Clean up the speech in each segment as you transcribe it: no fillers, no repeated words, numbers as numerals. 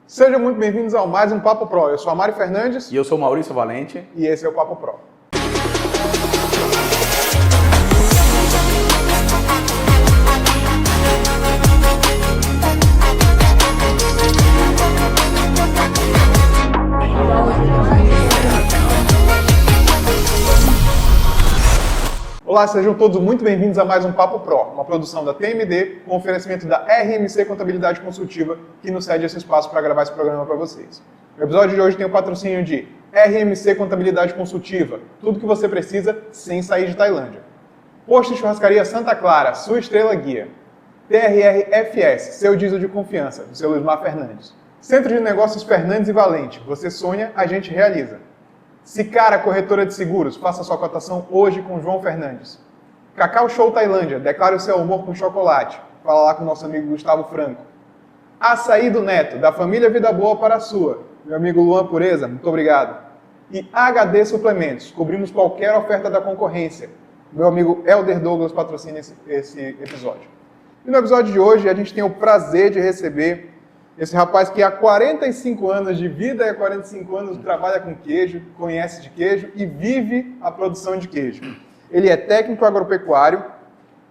Sejam muito bem-vindos a mais um Papo Pro. Eu sou a Mário Fernandes. E eu sou Maurício Valente. E esse é o Papo Pro. Olá, sejam todos muito bem-vindos a mais um Papo Pro, uma produção da TMD com oferecimento da RMC Contabilidade Consultiva, que nos cede esse espaço para gravar esse programa para vocês. No episódio de hoje tem o patrocínio de RMC Contabilidade Consultiva, tudo que você precisa sem sair de Tailândia. Posto e Churrascaria Santa Clara, sua estrela guia. TRR-FS, seu diesel de confiança, do seu Luizmar Fernandes. Centro de Negócios Fernandes e Valente, você sonha, a gente realiza. Sicara Corretora de Seguros, faça sua cotação hoje com João Fernandes. Cacau Show Tailândia, declare o seu amor com chocolate. Fala lá com o nosso amigo Gustavo Franco. Açaí do Neto, da família Vida Boa para a sua. Meu amigo Luan Pureza, muito obrigado. E HD Suplementos, cobrimos qualquer oferta da concorrência. Meu amigo Elder Douglas patrocina esse episódio. E no episódio de hoje a gente tem o prazer de receber esse rapaz que há 45 anos de vida e há 45 anos trabalha com queijo, conhece de queijo e vive a produção de queijo. Ele é técnico agropecuário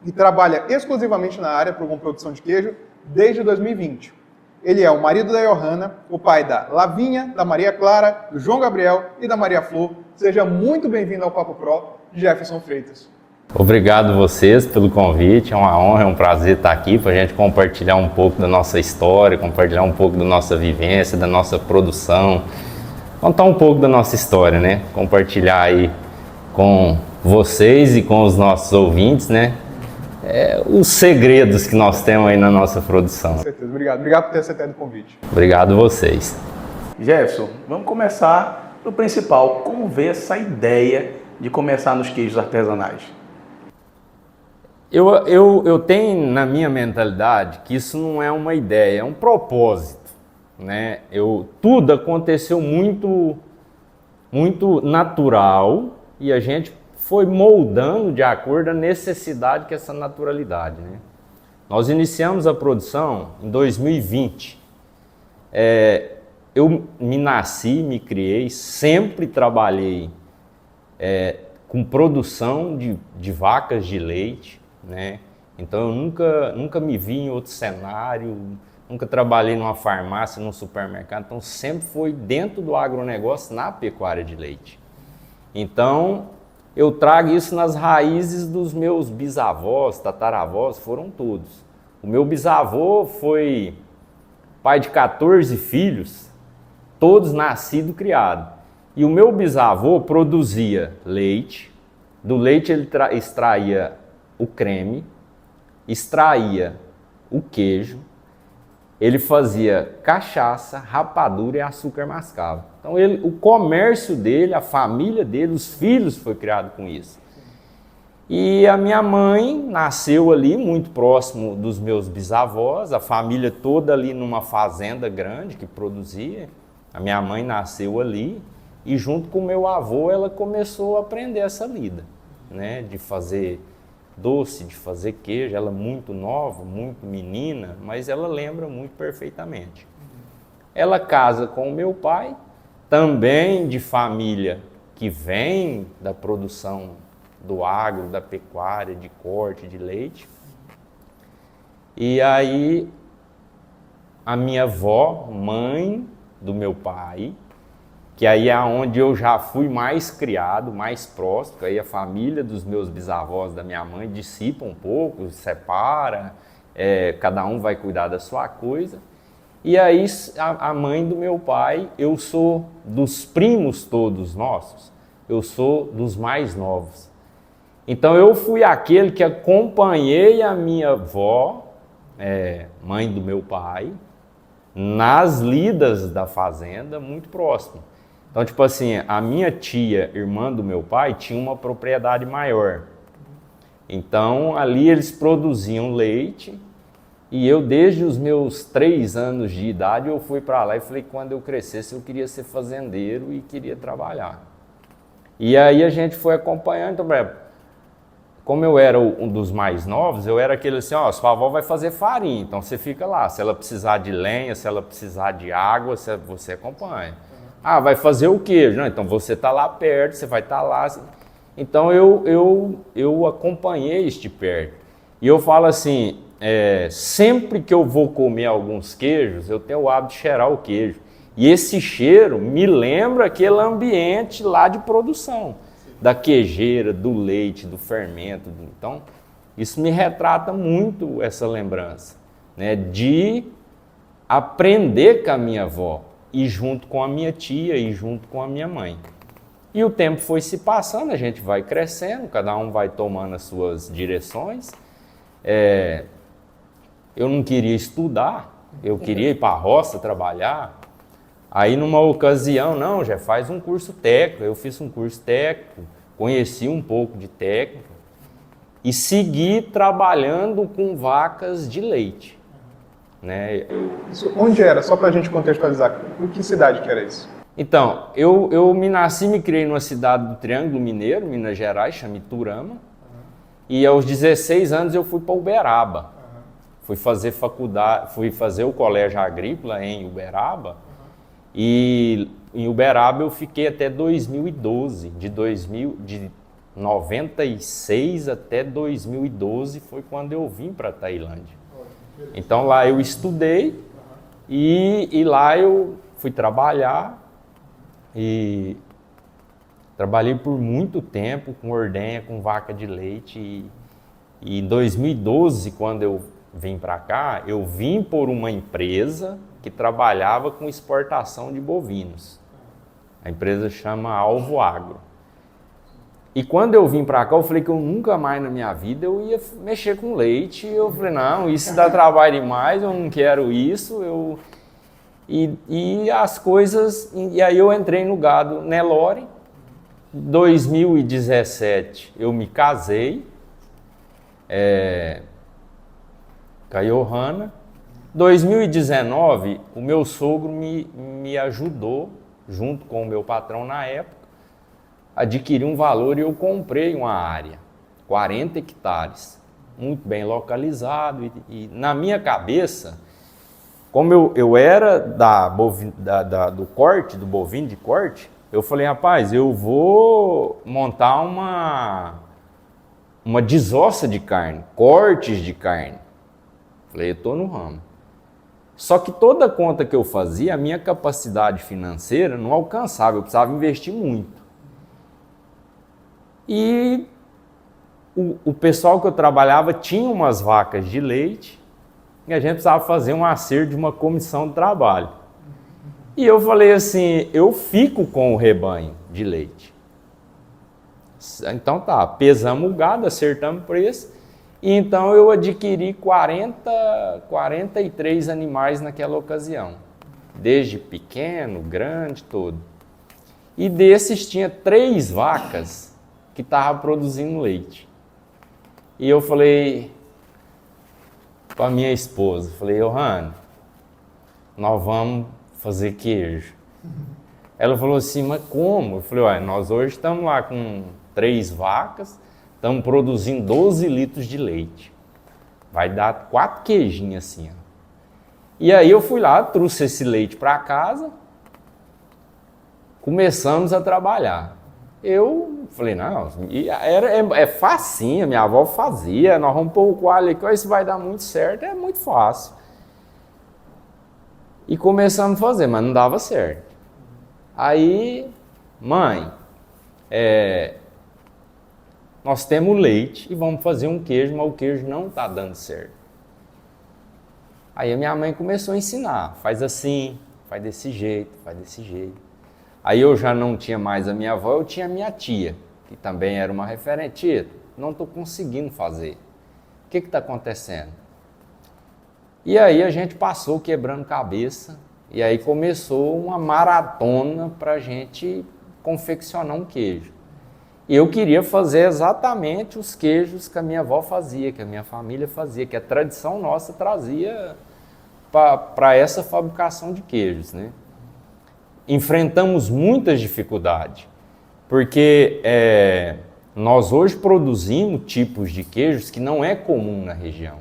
e trabalha exclusivamente na área com produção de queijo desde 2020. Ele é o marido da Johanna, o pai da Lavinha, da Maria Clara, do João Gabriel e da Maria Flor. Seja muito bem-vindo ao Papo Pro, Jefferson Freitas. Obrigado vocês pelo convite, é uma honra, é um prazer estar aqui para a gente compartilhar um pouco da nossa história, compartilhar um pouco da nossa vivência, da nossa produção, contar um pouco da nossa história, né? Compartilhar aí com vocês e com os nossos ouvintes, né? Os segredos que nós temos aí na nossa produção. Com certeza, obrigado. Obrigado por ter aceitado o convite. Obrigado vocês. Jefferson, vamos começar do principal. Como veio essa ideia de começar nos queijos artesanais? Eu tenho na minha mentalidade que isso não é uma ideia, é um propósito, né? Tudo aconteceu muito natural e a gente foi moldando de acordo com a necessidade que é essa naturalidade, né? Nós iniciamos a produção em 2020. Eu me criei, sempre trabalhei com produção de vacas de leite, né? Então eu nunca me vi em outro cenário, nunca trabalhei numa farmácia, num supermercado, então sempre foi dentro do agronegócio na pecuária de leite. Então eu trago isso nas raízes dos meus bisavós, tataravós, foram todos. O meu bisavô foi pai de 14 filhos, todos nascidos e criados. E o meu bisavô produzia leite, do leite ele extraía o creme, extraía o queijo, ele fazia cachaça, rapadura e açúcar mascavo. Então o comércio dele, a família dele, os filhos foi criado com isso. E a minha mãe nasceu ali muito próximo dos meus bisavós, a família toda ali numa fazenda grande que produzia. A minha mãe nasceu ali e junto com o meu avô ela começou a aprender essa lida, né, de fazer doce, de fazer queijo. Ela muito nova, muito menina, mas ela lembra muito perfeitamente. Ela casa com o meu pai, também de família que vem da produção do agro, da pecuária, de corte, de leite. E aí a minha avó, mãe do meu pai, que aí é onde eu já fui mais criado, mais próximo, aí a família dos meus bisavós, da minha mãe, dissipa um pouco, separa, cada um vai cuidar da sua coisa. E aí a mãe do meu pai, eu sou dos primos todos nossos, eu sou dos mais novos. Então eu fui aquele que acompanhei a minha avó, mãe do meu pai, nas lidas da fazenda, muito próximo. Então, tipo assim, a minha tia, irmã do meu pai, tinha uma propriedade maior. Então, ali eles produziam leite e eu, desde os meus 3 anos de idade, eu fui para lá e falei que quando eu crescesse eu queria ser fazendeiro e queria trabalhar. E aí a gente foi acompanhando, então, como eu era um dos mais novos, eu era aquele assim, ó, sua avó vai fazer farinha, então você fica lá. Se ela precisar de lenha, se ela precisar de água, você acompanha. Ah, vai fazer o queijo? Não, então você está lá perto, você vai estar lá. Então eu acompanhei de perto. E eu falo assim, sempre que eu vou comer alguns queijos, eu tenho o hábito de cheirar o queijo. E esse cheiro me lembra aquele ambiente lá de produção, da queijeira, do leite, do fermento. Então, isso me retrata muito essa lembrança, né, de aprender com a minha avó, e junto com a minha tia, e junto com a minha mãe. E o tempo foi se passando, a gente vai crescendo, cada um vai tomando as suas direções. Eu não queria estudar, eu queria ir para a roça trabalhar. Aí numa ocasião, não, já faz um curso técnico, eu fiz um curso técnico, conheci um pouco de técnica e segui trabalhando com vacas de leite. Né? Isso, onde era? Só para a gente contextualizar, em que cidade que era isso? Então, eu me nasci e me criei numa cidade do Triângulo Mineiro, Minas Gerais, chama Iturama. E aos 16 anos eu fui para Uberaba. Fui fazer faculdade, fui fazer o colégio agrícola em Uberaba. E em Uberaba eu fiquei até 2012. De 96 até 2012 foi quando eu vim para a Tailândia. Então lá eu estudei e lá eu fui trabalhar. E trabalhei por muito tempo com ordenha, com vaca de leite. E em 2012, quando eu vim para cá, eu vim por uma empresa que trabalhava com exportação de bovinos. A empresa chama Alvo Agro. E quando eu vim para cá, eu falei que eu nunca mais na minha vida eu ia mexer com leite. Eu falei, não, isso dá trabalho demais, eu não quero isso. E as coisas... E aí eu entrei no gado Nelore. 2017 eu me casei com a Johanna. 2019 o meu sogro me ajudou, junto com o meu patrão na época, a adquirir um valor e eu comprei uma área, 40 hectares, muito bem localizado. E na minha cabeça, como eu era do corte, do bovino de corte, eu falei, rapaz, eu vou montar uma desossa de carne, cortes de carne. Falei, eu estou no ramo. Só que toda conta que eu fazia, a minha capacidade financeira não alcançava, eu precisava investir muito. E o pessoal que eu trabalhava tinha umas vacas de leite e a gente precisava fazer um acerto de uma comissão de trabalho. E eu falei assim, eu fico com o rebanho de leite. Então tá, pesamos o gado, acertamos o preço, e então eu adquiri 43 animais naquela ocasião. Desde pequeno, grande, todo. E desses tinha 3 vacas que estavam produzindo leite. E eu falei para minha esposa, falei, Johanna, nós vamos fazer queijo. Ela falou assim, mas como? Eu falei, olha, nós hoje estamos lá com 3 vacas, estamos produzindo 12 litros de leite. Vai dar 4 queijinhos assim, ó. E aí eu fui lá, trouxe esse leite para casa, começamos a trabalhar. Eu falei, não, é facinho, minha avó fazia, nós vamos pôr o coalho aqui, isso vai dar muito certo, é muito fácil. E começamos a fazer, mas não dava certo. Aí, mãe, nós temos leite e vamos fazer um queijo, mas o queijo não está dando certo. Aí a minha mãe começou a ensinar, faz assim, faz desse jeito, faz desse jeito. Aí eu já não tinha mais a minha avó, eu tinha a minha tia, que também era uma referente. Tia, não estou conseguindo fazer. O que está acontecendo? E aí a gente passou quebrando cabeça, e aí começou uma maratona para a gente confeccionar um queijo. E eu queria fazer exatamente os queijos que a minha avó fazia, que a minha família fazia, que a tradição nossa trazia para essa fabricação de queijos, né? Enfrentamos muitas dificuldades, porque nós hoje produzimos tipos de queijos que não é comum na região.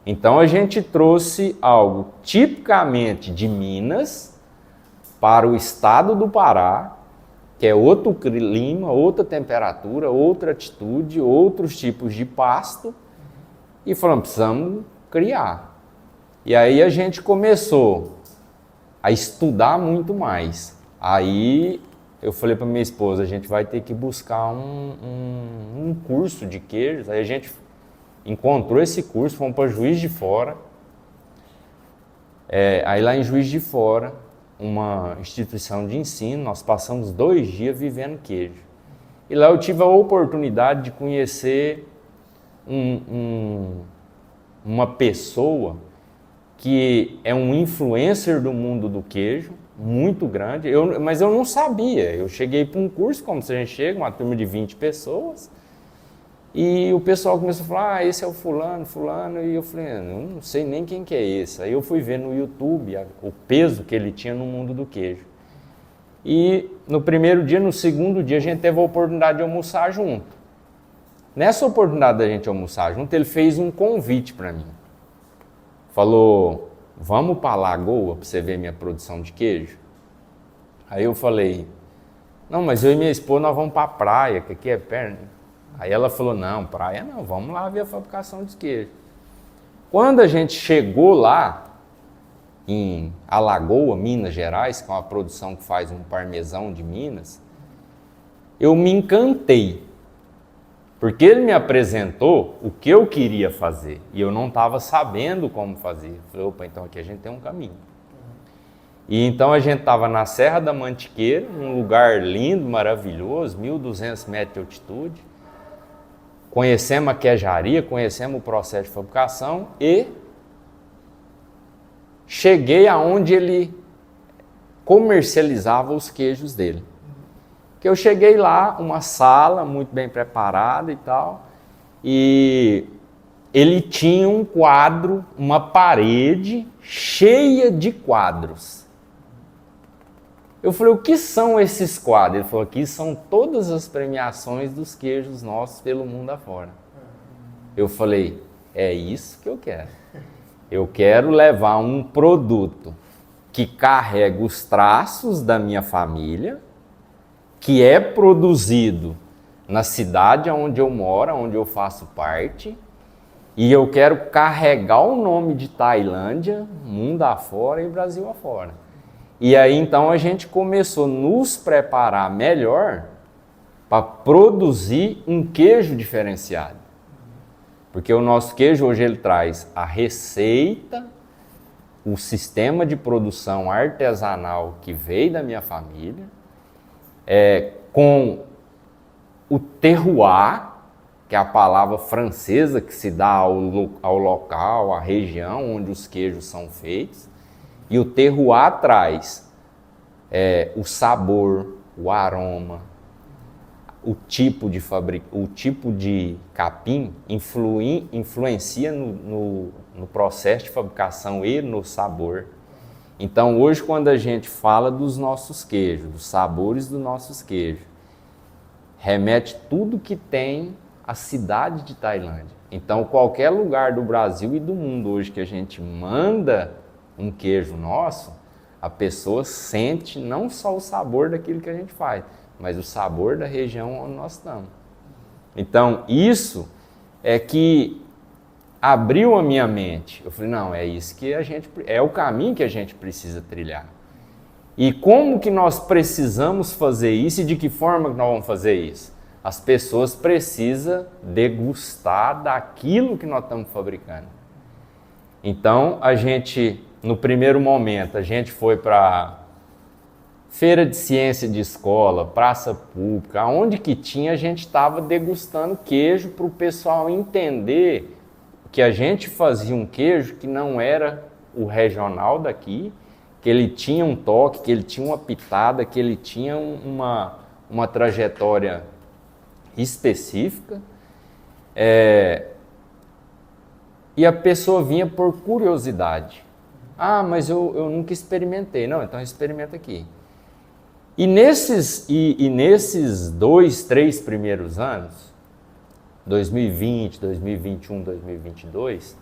Então a gente trouxe algo tipicamente de Minas para o estado do Pará, que é outro clima, outra temperatura, outra altitude, outros tipos de pasto, e falamos, precisamos criar. E aí a gente começou a estudar muito mais. Aí eu falei para minha esposa, a gente vai ter que buscar um curso de queijos. Aí a gente encontrou esse curso, fomos para Juiz de Fora. Aí lá em Juiz de Fora, uma instituição de ensino, nós passamos 2 dias vivendo queijo. E lá eu tive a oportunidade de conhecer uma pessoa que é um influencer do mundo do queijo, muito grande, mas eu não sabia. Eu cheguei para um curso, como se a gente chega, uma turma de 20 pessoas, e o pessoal começou a falar, esse é o fulano, e eu falei, eu não sei nem quem que é esse. Aí eu fui ver no YouTube o peso que ele tinha no mundo do queijo. E no primeiro dia, no segundo dia, a gente teve a oportunidade de almoçar junto. Nessa oportunidade da gente almoçar junto, ele fez um convite para mim. Falou, vamos para a Lagoa para você ver minha produção de queijo? Aí eu falei, não, mas eu e minha esposa nós vamos para a praia, que aqui é perto. Aí ela falou, não, praia não, vamos lá ver a fabricação de queijo. Quando a gente chegou lá, em Alagoa, Minas Gerais, que é uma produção que faz um parmesão de Minas, eu me encantei. Porque ele me apresentou o que eu queria fazer e eu não estava sabendo como fazer. Eu falei, opa, então aqui a gente tem um caminho. E então a gente estava na Serra da Mantiqueira, um lugar lindo, maravilhoso, 1.200 metros de altitude. Conhecemos a queijaria, conhecemos o processo de fabricação e cheguei aonde ele comercializava os queijos dele. Que eu cheguei lá, uma sala muito bem preparada e tal, e ele tinha um quadro, uma parede cheia de quadros. Eu falei, o que são esses quadros? Ele falou, aqui são todas as premiações dos queijos nossos pelo mundo afora. Eu falei, é isso que eu quero. Eu quero levar um produto que carrega os traços da minha família, que é produzido na cidade onde eu moro, onde eu faço parte, e eu quero carregar o nome de Tailândia, mundo afora e Brasil afora. E aí então a gente começou a nos preparar melhor para produzir um queijo diferenciado. Porque o nosso queijo hoje ele traz a receita, o sistema de produção artesanal que veio da minha família, com o terroir, que é a palavra francesa que se dá ao local, à região onde os queijos são feitos. E o terroir traz o sabor, o aroma, o tipo de capim influencia no processo de fabricação e no sabor. Então hoje quando a gente fala dos nossos queijos, dos sabores dos nossos queijos, remete tudo que tem a cidade de Tailândia. Então qualquer lugar do Brasil e do mundo hoje que a gente manda um queijo nosso, a pessoa sente não só o sabor daquilo que a gente faz, mas o sabor da região onde nós estamos. Então isso é que abriu a minha mente. Eu falei, não, é isso que é o caminho que a gente precisa trilhar. E como que nós precisamos fazer isso e de que forma que nós vamos fazer isso? As pessoas precisam degustar daquilo que nós estamos fabricando. Então, no primeiro momento, a gente foi para feira de ciência de escola, praça pública, onde que tinha, a gente estava degustando queijo para o pessoal entender que a gente fazia um queijo que não era o regional daqui, que ele tinha um toque, que ele tinha uma pitada, que ele tinha uma trajetória específica. E a pessoa vinha por curiosidade. Ah, mas eu nunca experimentei. Não, então experimenta aqui. nesses 2, 3 primeiros anos, 2020, 2021, 2022,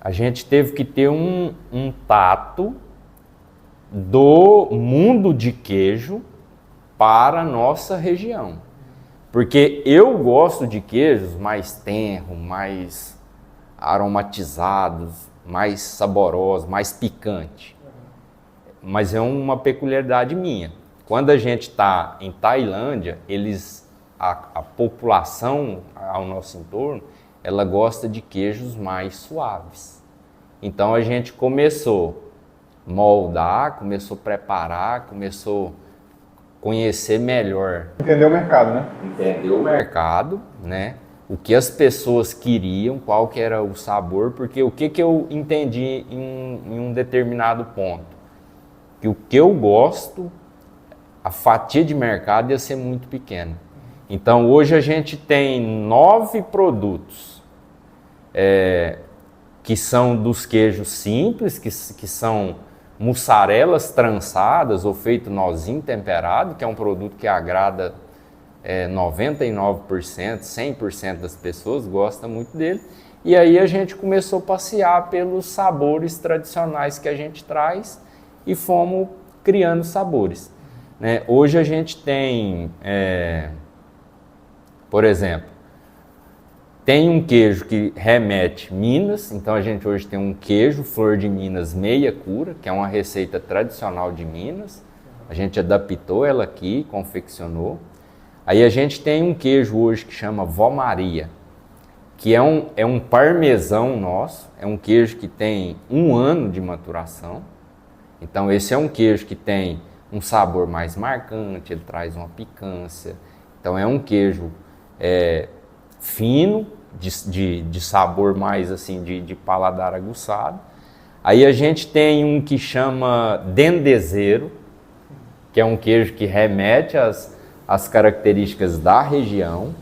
a gente teve que ter um tato do mundo de queijo para a nossa região. Porque eu gosto de queijos mais tenros, mais aromatizados, mais saborosos, mais picantes. Mas é uma peculiaridade minha. Quando a gente está em Tailândia, a população ao nosso entorno, ela gosta de queijos mais suaves. Então a gente começou a moldar, começou a preparar, começou a conhecer melhor. Entender o mercado, né? Entender o mercado, né? O que as pessoas queriam, qual que era o sabor, porque o que eu entendi em um determinado ponto? Que o que eu gosto, a fatia de mercado ia ser muito pequena. Então hoje a gente tem 9 produtos que são dos queijos simples, que são mussarelas trançadas ou feito nozinho temperado, que é um produto que agrada 99%, 100% das pessoas gostam muito dele. E aí a gente começou a passear pelos sabores tradicionais que a gente traz e fomos criando sabores, né? Hoje a gente tem, por exemplo, tem um queijo que remete Minas, então a gente hoje tem um queijo Flor de Minas meia cura, que é uma receita tradicional de Minas. A gente adaptou ela aqui, confeccionou. Aí a gente tem um queijo hoje que chama Vó Maria, que é um parmesão nosso, é um queijo que tem 1 ano de maturação. Então esse é um queijo que tem um sabor mais marcante, ele traz uma picância. Então é um queijo fino, de sabor mais assim, de paladar aguçado. Aí a gente tem um que chama dendezeiro, que é um queijo que remete às características da região.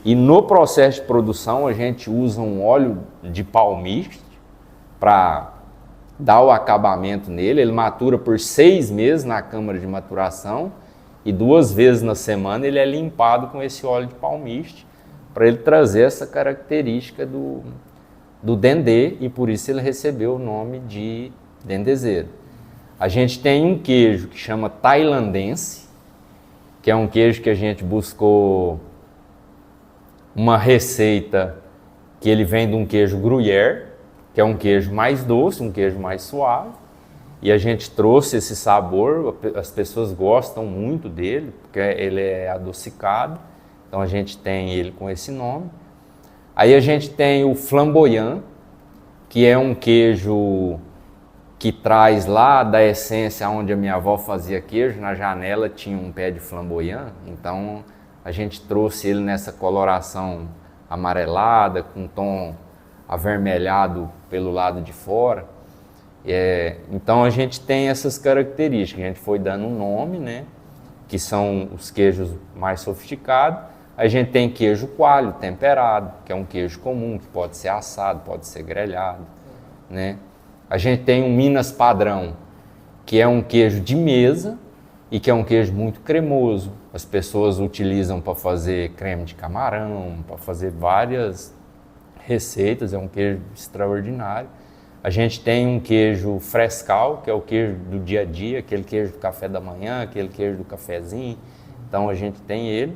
E no processo de produção a gente usa um óleo de palmiste para dar o acabamento nele. Ele matura por 6 meses na câmara de maturação e 2 vezes na semana ele é limpado com esse óleo de palmiste para ele trazer essa característica do dendê, e por isso ele recebeu o nome de dendezeiro. A gente tem um queijo que chama tailandense, que é um queijo que a gente buscou uma receita que ele vem de um queijo gruyère, que é um queijo mais doce, um queijo mais suave, e a gente trouxe esse sabor, as pessoas gostam muito dele, porque ele é adocicado, então a gente tem ele com esse nome. Aí a gente tem o flamboyant, que é um queijo que traz lá da essência onde a minha avó fazia queijo, na janela tinha um pé de flamboyant, então a gente trouxe ele nessa coloração amarelada, com tom avermelhado pelo lado de fora. Então a gente tem essas características, a gente foi dando um nome, né, que são os queijos mais sofisticados. A gente tem queijo coalho temperado, que é um queijo comum, que pode ser assado, pode ser grelhado, né? A gente tem um Minas padrão, que é um queijo de mesa e que é um queijo muito cremoso. As pessoas utilizam para fazer creme de camarão, para fazer várias receitas, é um queijo extraordinário. A gente tem um queijo frescal, que é o queijo do dia a dia, aquele queijo do café da manhã, aquele queijo do cafezinho. Então a gente tem ele.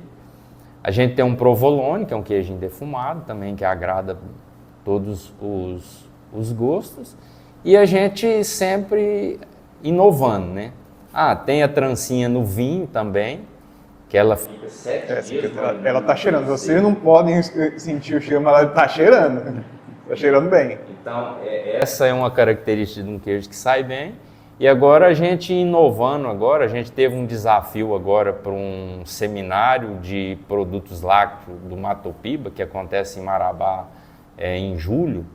A gente tem um provolone, que é um queijo defumado também, que agrada todos os gostos. E a gente sempre inovando, né? Tem a trancinha no vinho também, que ela fica 7 dias. Ela tá cheirando. Vocês não podem sentir o cheiro, mas ela tá cheirando. Tá cheirando bem. Então, essa é uma característica de um queijo que sai bem. E agora a gente inovando a gente teve um desafio agora para um seminário de produtos lácteos do Matopiba, que acontece em Marabá em julho,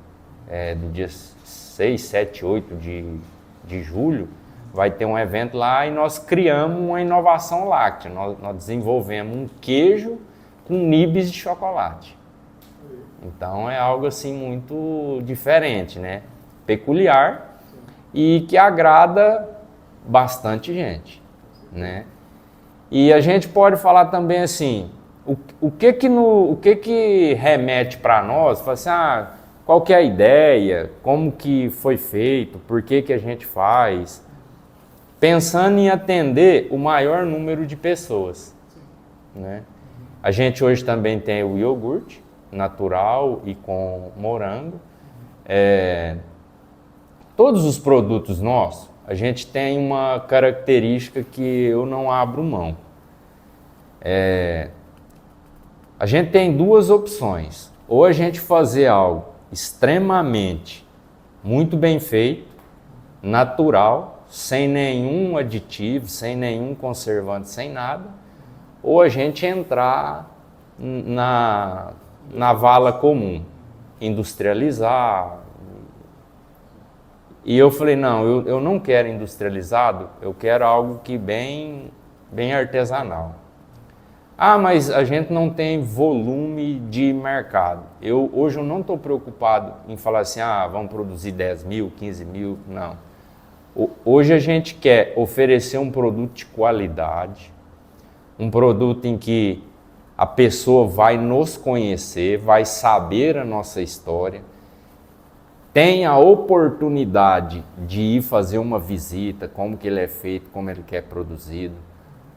do dia 6, 7, 8 de julho. Vai ter um evento lá e nós criamos uma inovação láctea. Nós desenvolvemos um queijo com nibs de chocolate. Então é algo assim muito diferente, né? Peculiar e que agrada bastante gente. né? E a gente pode falar também assim, o que remete para nós, fala assim, qual que é a ideia, como que foi feito, por que a gente faz, pensando em atender o maior número de pessoas, né? A gente hoje também tem o iogurte natural e com morango. Todos os produtos nossos, a gente tem uma característica que eu não abro mão. A gente tem duas opções. Ou a gente fazer algo extremamente muito bem feito, natural, sem nenhum aditivo, sem nenhum conservante, sem nada, ou a gente entrar na vala comum, industrializar. E eu falei, não, eu não quero industrializado, eu quero algo que bem artesanal. Mas a gente não tem volume de mercado. Hoje eu não estou preocupado em falar assim, vamos produzir 10 mil, 15 mil, não. Hoje a gente quer oferecer um produto de qualidade, um produto em que a pessoa vai nos conhecer, vai saber a nossa história, tem a oportunidade de ir fazer uma visita, como que ele é feito, como ele é produzido,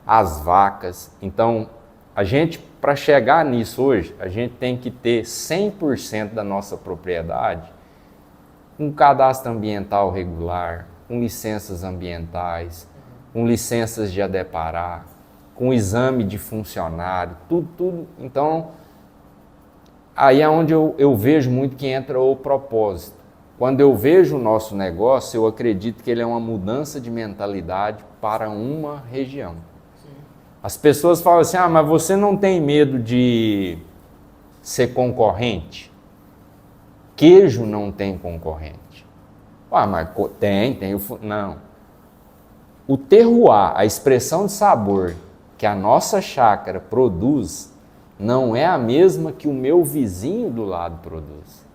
as vacas. Então, a gente, para chegar nisso hoje, a gente tem que ter 100% da nossa propriedade, um cadastro ambiental regular, com licenças ambientais, com licenças de adepará, com exame de funcionário, tudo. Então, aí é onde eu vejo muito que entra o propósito. Quando eu vejo o nosso negócio, eu acredito que ele é uma mudança de mentalidade para uma região. Sim. As pessoas falam assim, mas você não tem medo de ser concorrente? Queijo não tem concorrente. Mas tem. Não. O terroir, a expressão de sabor que a nossa chácara produz, não é a mesma que o meu vizinho do lado produz.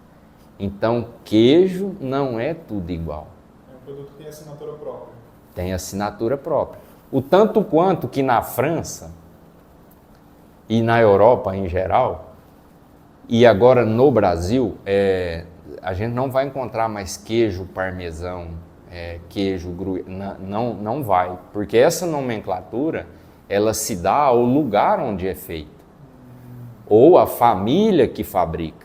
Então, queijo não é tudo igual. É um produto que tem assinatura própria. Tem assinatura própria. O tanto quanto que na França e na Europa em geral, e agora no Brasil, a gente não vai encontrar mais queijo parmesão, queijo gruyère, não vai. Porque essa nomenclatura, ela se dá ao lugar onde é feito. Ou a família que fabrica.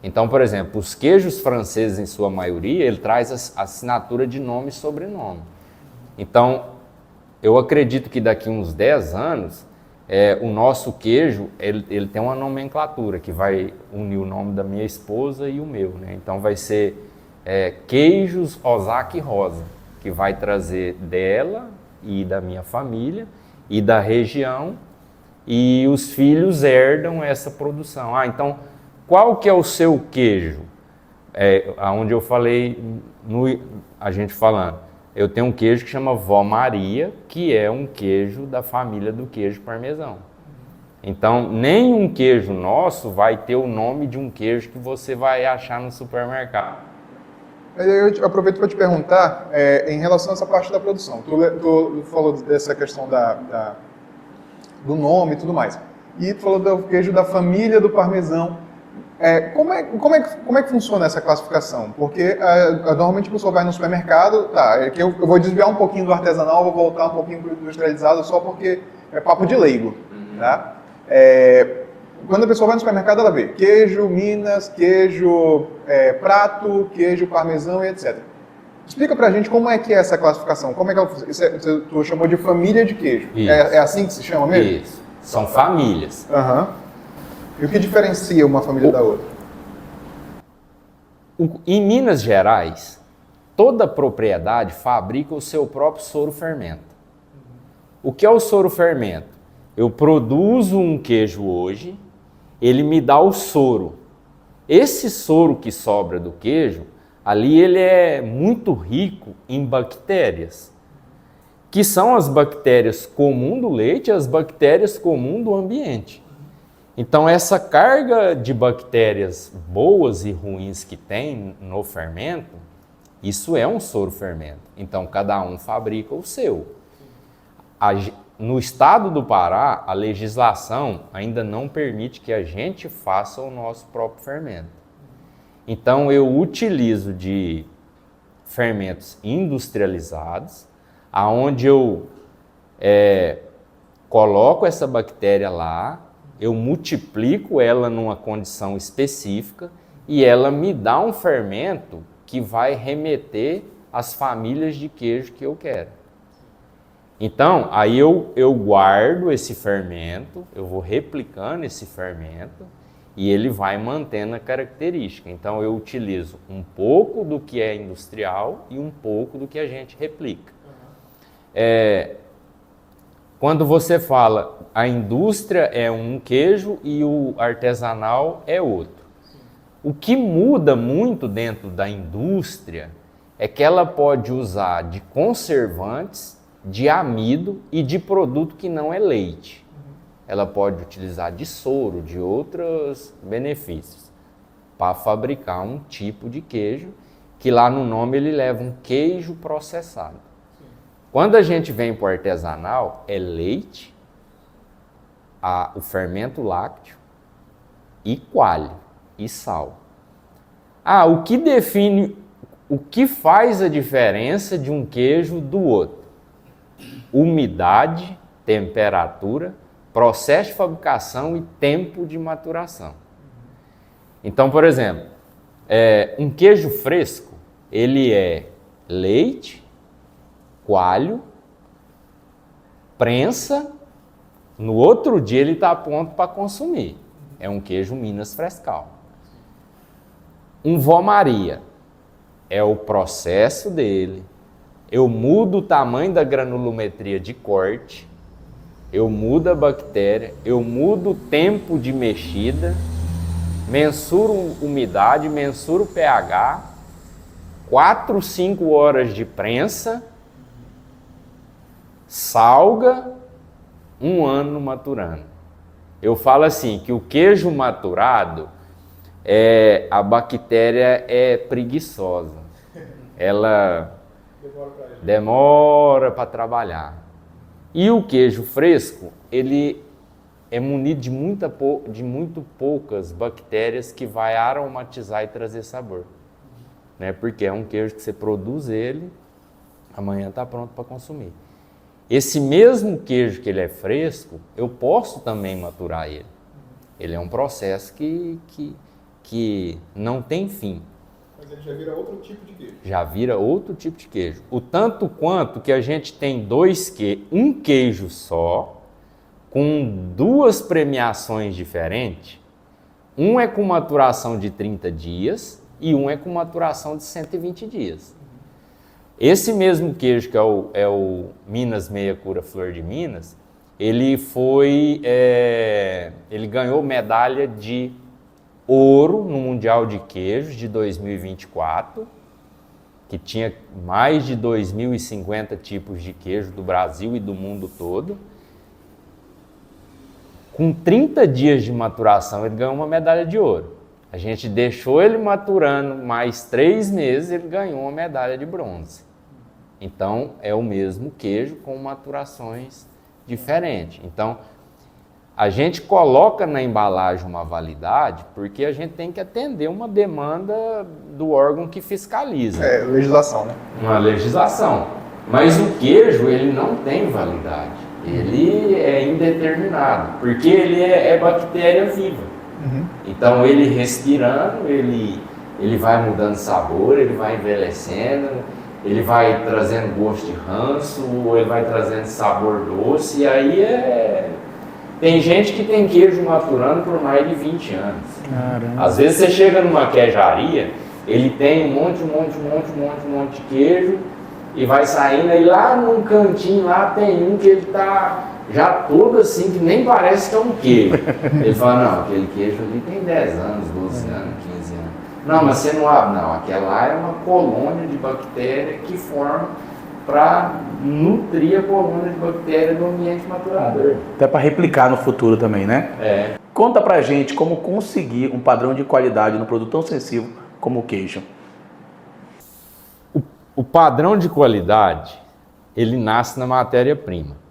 Então, por exemplo, os queijos franceses, em sua maioria, ele traz a assinatura de nome e sobrenome. Então, eu acredito que daqui uns 10 anos, o nosso queijo, ele tem uma nomenclatura que vai unir o nome da minha esposa e o meu, né? Então, vai ser Queijos Ozaki Rosa, que vai trazer dela e da minha família e da região, e os filhos herdam essa produção. Então, qual que é o seu queijo? Onde eu falei, a gente falando, eu tenho um queijo que chama Vó Maria, que é um queijo da família do queijo parmesão. Então, nenhum queijo nosso vai ter o nome de um queijo que você vai achar no supermercado. Eu aproveito para te perguntar, em relação a essa parte da produção. Tu falou dessa questão do nome e tudo mais. E tu falou do queijo da família do parmesão. Como é que funciona essa classificação? Porque normalmente a pessoa vai no supermercado, que eu vou desviar um pouquinho do artesanal, vou voltar um pouquinho para o industrializado, só porque é papo de leigo. Tá? Quando a pessoa vai no supermercado, ela vê queijo Minas, queijo prato, queijo parmesão e etc. Explica pra gente como é que é essa classificação. Como é que tu chamou de família de queijo? É assim que se chama mesmo? Isso. São famílias. Aham. E o que diferencia uma família da outra? Em Minas Gerais, toda propriedade fabrica o seu próprio soro fermento. O que é o soro fermento? Eu produzo um queijo hoje, ele me dá o soro. Esse soro que sobra do queijo, ali ele é muito rico em bactérias, que são as bactérias comuns do leite e as bactérias comuns do ambiente. Então, essa carga de bactérias boas e ruins que tem no fermento, isso é um soro fermento. Então, cada um fabrica o seu. no estado do Pará, a legislação ainda não permite que a gente faça o nosso próprio fermento. Então, eu utilizo de fermentos industrializados, aonde eu coloco essa bactéria lá, eu multiplico ela numa condição específica e ela me dá um fermento que vai remeter às famílias de queijo que eu quero. Então, aí eu guardo esse fermento, eu vou replicando esse fermento e ele vai mantendo a característica. Então, eu utilizo um pouco do que é industrial e um pouco do que a gente replica. Quando você fala a indústria é um queijo e o artesanal é outro. O que muda muito dentro da indústria é que ela pode usar de conservantes, de amido e de produto que não é leite. Ela pode utilizar de soro, de outros benefícios, para fabricar um tipo de queijo, que lá no nome ele leva um queijo processado. Quando a gente vem para o artesanal, é leite, o fermento lácteo e coalho e sal. O que define, o que faz a diferença de um queijo do outro? Umidade, temperatura, processo de fabricação e tempo de maturação. Então, por exemplo, um queijo fresco, ele é leite, coalho, prensa, no outro dia ele está pronto para consumir. É um queijo Minas Frescal. Um Vó Maria é o processo dele. Eu mudo o tamanho da granulometria de corte, eu mudo a bactéria, eu mudo o tempo de mexida, mensuro umidade, mensuro o pH, 4, 5 horas de prensa, salga, 1 ano maturando. Eu falo assim, que o queijo maturado, a bactéria é preguiçosa. Ela demora para trabalhar. E o queijo fresco, ele é munido de muito poucas bactérias que vai aromatizar e trazer sabor. Né? Porque é um queijo que você produz ele, amanhã está pronto para consumir. Esse mesmo queijo que ele é fresco, eu posso também maturar ele. Ele é um processo que não tem fim. Mas ele já vira outro tipo de queijo. Já vira outro tipo de queijo. O tanto quanto que a gente tem um queijo só, com 2 premiações diferentes. Um é com maturação de 30 dias e um é com maturação de 120 dias. Esse mesmo queijo, que é o Minas Meia Cura Flor de Minas, ele ganhou medalha de ouro no Mundial de Queijos de 2024, que tinha mais de 2.050 tipos de queijo do Brasil e do mundo todo. Com 30 dias de maturação, ele ganhou uma medalha de ouro. A gente deixou ele maturando mais 3 meses, ele ganhou uma medalha de bronze. Então, é o mesmo queijo com maturações diferentes. Então, a gente coloca na embalagem uma validade porque a gente tem que atender uma demanda do órgão que fiscaliza. Legislação, né? Uma legislação. Mas o queijo, ele não tem validade. Ele é indeterminado, porque ele é bactéria viva. Então, ele respirando, ele vai mudando sabor, ele vai envelhecendo, ele vai trazendo gosto de ranço, ou ele vai trazendo sabor doce, e aí tem gente que tem queijo maturando por mais de 20 anos. Caramba. Às vezes você chega numa queijaria, ele tem um monte de queijo e vai saindo, aí lá num cantinho lá tem um que ele tá já todo assim, que nem parece que é um queijo. Ele fala, não, aquele queijo ali tem 10 anos, 12 anos, 15 anos. Não, mas você não abre, não, aquela lá é uma colônia de bactéria que forma para nutrir a colônia de bactéria do ambiente maturador. Até para replicar no futuro também, né? Conta pra gente como conseguir um padrão de qualidade no produto tão sensível como o queijo. O padrão de qualidade, ele nasce na matéria-prima.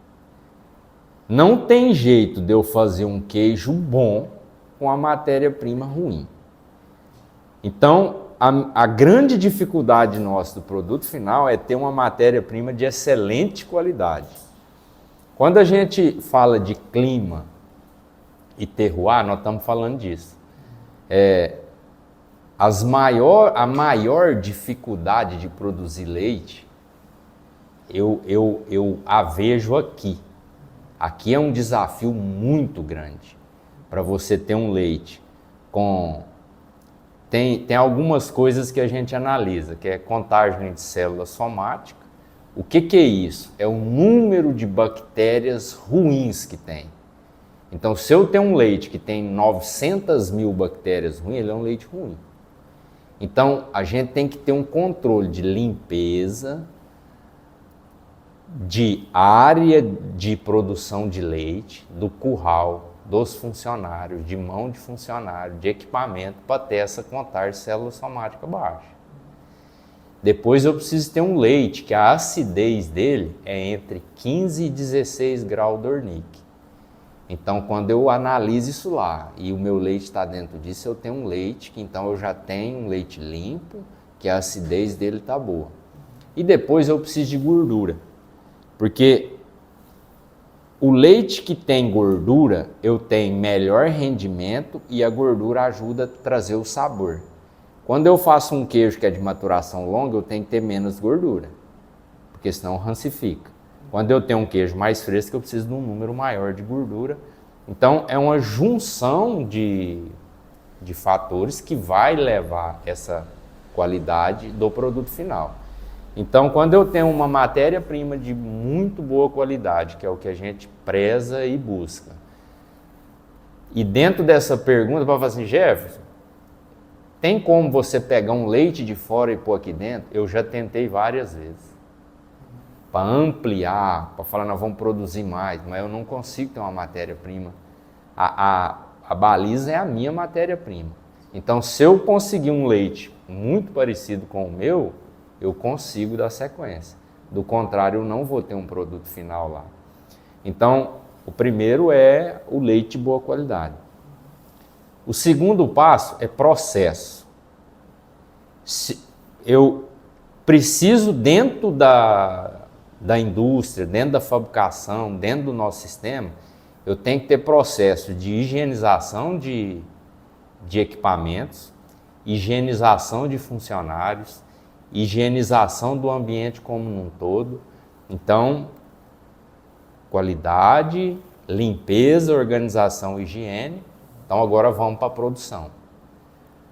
Não tem jeito de eu fazer um queijo bom com a matéria-prima ruim. Então, a grande dificuldade nossa do produto final é ter uma matéria-prima de excelente qualidade. Quando a gente fala de clima e terroir, nós estamos falando disso. A maior dificuldade de produzir leite, eu a vejo aqui. Aqui é um desafio muito grande para você ter um leite com... Tem algumas coisas que a gente analisa, que é contagem de célula somática. O que é isso? É o número de bactérias ruins que tem. Então, se eu tenho um leite que tem 900 mil bactérias ruins, ele é um leite ruim. Então, a gente tem que ter um controle de limpeza, de área de produção de leite, do curral, dos funcionários, de mão de funcionário, de equipamento, para ter essa contagem de célula somática baixa. Depois eu preciso ter um leite que a acidez dele é entre 15 e 16 graus Dornick. Então, quando eu analiso isso lá e o meu leite está dentro disso, eu tenho um leite que então eu já tenho um leite limpo, que a acidez dele está boa. E depois eu preciso de gordura, porque o leite que tem gordura, eu tenho melhor rendimento e a gordura ajuda a trazer o sabor. Quando eu faço um queijo que é de maturação longa, eu tenho que ter menos gordura, porque senão rancifica. Quando eu tenho um queijo mais fresco, eu preciso de um número maior de gordura. Então, é uma junção de fatores que vai levar essa qualidade do produto final. Então, quando eu tenho uma matéria-prima de muito boa qualidade, que é o que a gente preza e busca, e dentro dessa pergunta, eu vou falar assim, Jefferson, tem como você pegar um leite de fora e pôr aqui dentro? Eu já tentei várias vezes. Para ampliar, para falar, nós vamos produzir mais, mas eu não consigo ter uma matéria-prima. A baliza é a minha matéria-prima. Então, se eu conseguir um leite muito parecido com o meu, eu consigo dar sequência. Do contrário, eu não vou ter um produto final lá. Então, o primeiro é o leite de boa qualidade. O segundo passo é processo. Eu preciso, dentro da indústria, dentro da fabricação, dentro do nosso sistema, eu tenho que ter processo de higienização de equipamentos, higienização de funcionários, higienização do ambiente como um todo. Então, qualidade, limpeza, organização, higiene. Então, agora vamos para a produção.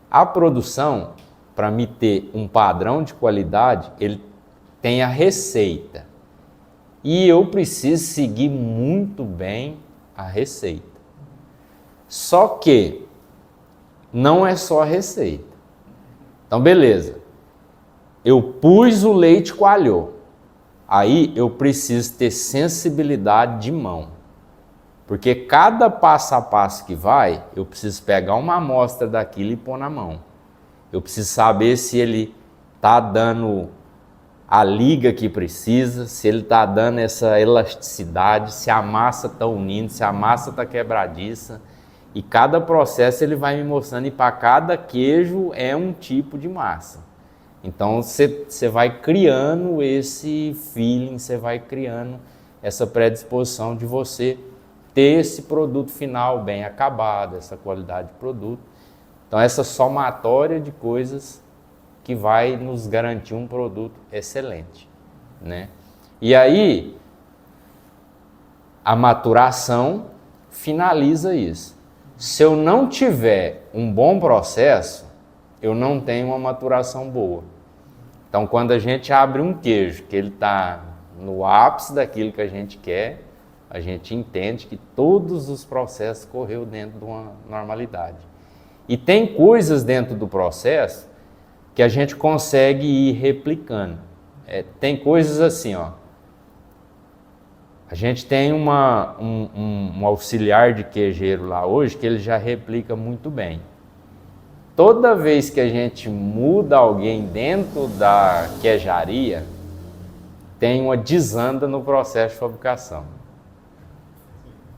A produção, para me ter um padrão de qualidade, ele tem a receita. E eu preciso seguir muito bem a receita. Só que não é só a receita. Então, beleza. Eu pus o leite, coalhou. Aí eu preciso ter sensibilidade de mão. Porque cada passo a passo que vai, eu preciso pegar uma amostra daquilo e pôr na mão. Eu preciso saber se ele está dando a liga que precisa, se ele está dando essa elasticidade, se a massa está unindo, se a massa está quebradiça. E cada processo ele vai me mostrando, e para cada queijo é um tipo de massa. Então você vai criando esse feeling, você vai criando essa predisposição de você ter esse produto final bem acabado, essa qualidade de produto. Então essa somatória de coisas que vai nos garantir um produto excelente, né? E aí a maturação finaliza isso. Se eu não tiver um bom processo, eu não tenho uma maturação boa. Então, quando a gente abre um queijo que ele está no ápice daquilo que a gente quer, a gente entende que todos os processos correram dentro de uma normalidade. E tem coisas dentro do processo que a gente consegue ir replicando. Tem coisas assim, ó. A gente tem um auxiliar de queijeiro lá hoje que ele já replica muito bem. Toda vez que a gente muda alguém dentro da queijaria, tem uma desanda no processo de fabricação.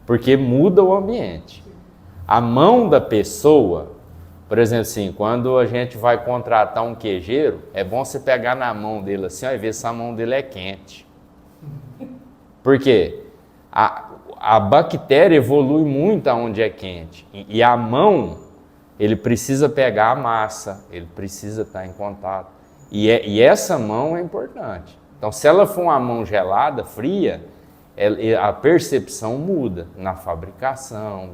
porque muda o ambiente. A mão da pessoa, por exemplo, assim, quando a gente vai contratar um queijeiro, é bom você pegar na mão dele assim, ó, e ver se a mão dele é quente. Por quê? A bactéria evolui muito aonde é quente. E a mão, ele precisa pegar a massa, ele precisa estar em contato. E essa mão é importante. Então, se ela for uma mão gelada, fria, a percepção muda na fabricação.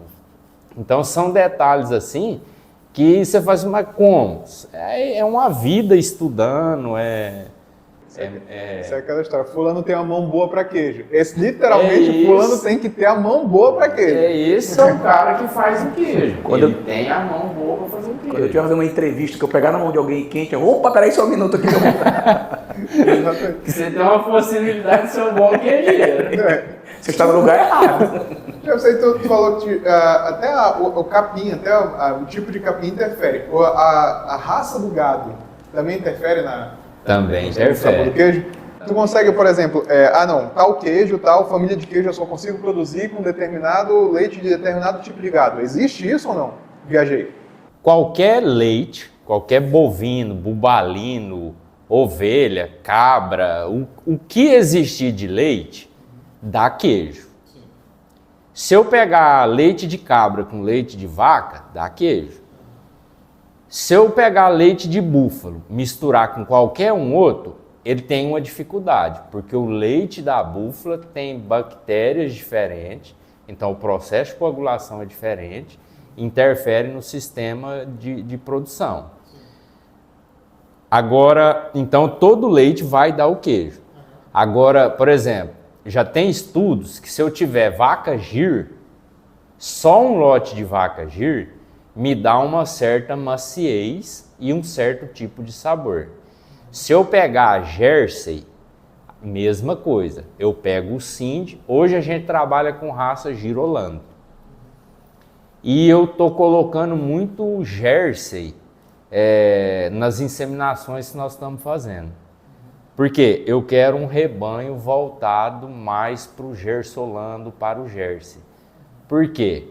Então, são detalhes assim que você faz, mas como? É uma vida estudando, Isso é aquela história. Fulano tem uma mão boa para queijo. Literalmente, fulano tem que ter a mão boa para queijo. Esse é o cara que faz o queijo. Ele tem a mão boa para fazer o queijo. Quando eu tiver fazer uma entrevista, que eu pegar na mão de alguém quente, opa, peraí só um minuto aqui. Você tem uma possibilidade de ser um bom queijeiro. Você está no lugar errado. Eu sei que tu falou que até o capim, até o tipo de capim interfere. A raça do gado também interfere Também no sabor do queijo? Tu consegue, por exemplo, tal queijo, tal família de queijo eu só consigo produzir com determinado leite de determinado tipo de gado. Existe isso ou não? Viajei. Qualquer leite, qualquer bovino, bubalino, ovelha, cabra, o que existir de leite, dá queijo. Se eu pegar leite de cabra com leite de vaca, dá queijo. Se eu pegar leite de búfalo, misturar com qualquer um outro, ele tem uma dificuldade, porque o leite da búfala tem bactérias diferentes, então o processo de coagulação é diferente, interfere no sistema de produção. Agora, então todo leite vai dar o queijo. Agora, por exemplo, já tem estudos que se eu tiver vaca gir, só um lote de vaca gir me dá uma certa maciez e um certo tipo de sabor. Se eu pegar a Jersey, mesma coisa. Eu pego o Sind, hoje a gente trabalha com raça girolando. E eu estou colocando muito Jersey nas inseminações que nós estamos fazendo. Porque eu quero um rebanho voltado mais para o gersolando, para o Jersey. Por quê?